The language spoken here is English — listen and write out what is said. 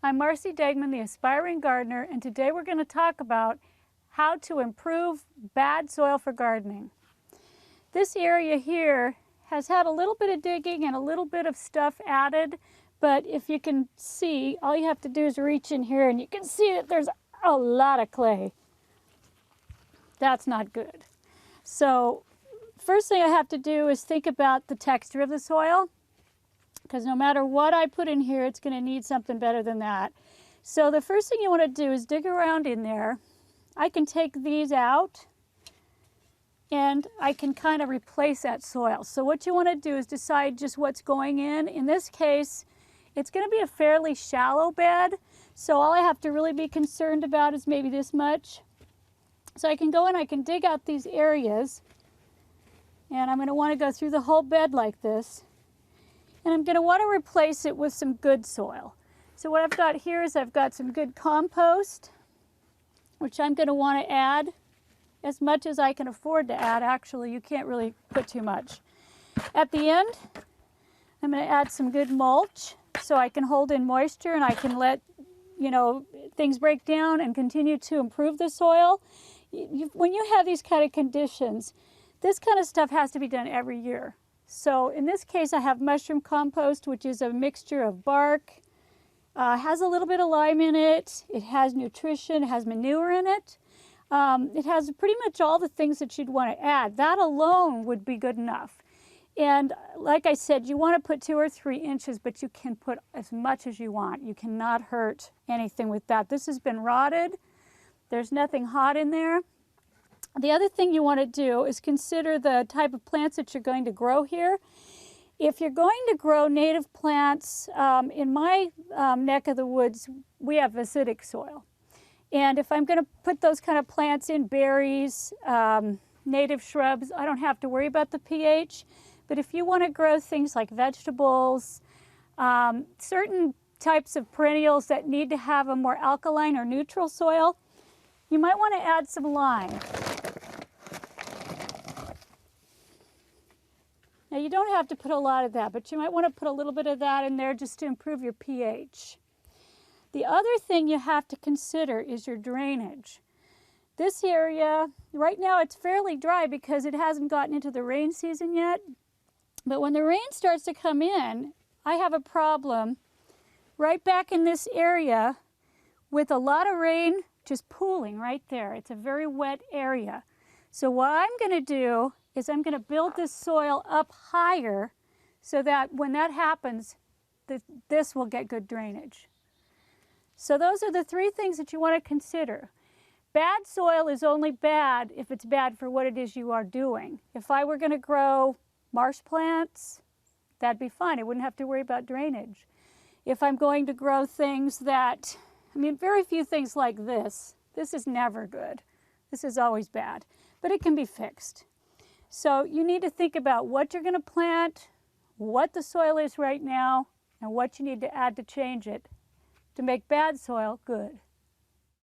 I'm Marcy Degman, the Aspiring Gardener, and today we're going to talk about how to improve bad soil for gardening. This area here has had a little bit of digging and a little bit of stuff added, but if you can see, all you have to do is reach in here and you can see that there's a lot of clay. That's not good. So first thing I have to do is think about the texture of the soil, because no matter what I put in here, it's going to need something better than that. So the first thing you want to do is dig around in there. I can take these out and I can kind of replace that soil. So what you want to do is decide just what's going in. In this case, it's going to be a fairly shallow bed, so all I have to really be concerned about is maybe this much. So I can go and I can dig out these areas, and I'm going to want to go through the whole bed like this. And I'm going to want to replace it with some good soil. So what I've got here is I've got some good compost, which I'm going to want to add as much as I can afford to add. Actually, you can't really put too much. At the end, I'm going to add some good mulch so I can hold in moisture and I can let, things break down and continue to improve the soil. When you have these kind of conditions, this kind of stuff has to be done every year. So in this case, I have mushroom compost, which is a mixture of bark, has a little bit of lime in it, it has nutrition, it has manure in it. It has pretty much all the things that you'd want to add. That alone would be good enough. And like I said, you want to put 2 or 3 inches, but you can put as much as you want. You cannot hurt anything with that. This has been rotted. There's nothing hot in there. The other thing you want to do is consider the type of plants that you're going to grow here. If you're going to grow native plants, in my neck of the woods, we have acidic soil. And if I'm going to put those kind of plants in, berries, native shrubs, I don't have to worry about the pH. But if you want to grow things like vegetables, certain types of perennials that need to have a more alkaline or neutral soil, you might want to add some lime. Now you don't have to put a lot of that, but you might want to put a little bit of that in there just to improve your pH. The other thing you have to consider is your drainage. This area, right now it's fairly dry because it hasn't gotten into the rain season yet. But when the rain starts to come in, I have a problem right back in this area with a lot of rain just pooling right there. It's a very wet area. So what I'm going to do is I'm going to build this soil up higher so that when that happens, this will get good drainage. So those are the 3 things that you want to consider. Bad soil is only bad if it's bad for what it is you are doing. If I were going to grow marsh plants, that'd be fine. I wouldn't have to worry about drainage. If I'm going to grow things that, very few things like this is never good. This is always bad, but it can be fixed. So you need to think about what you're going to plant, what the soil is right now, and what you need to add to change it to make bad soil good.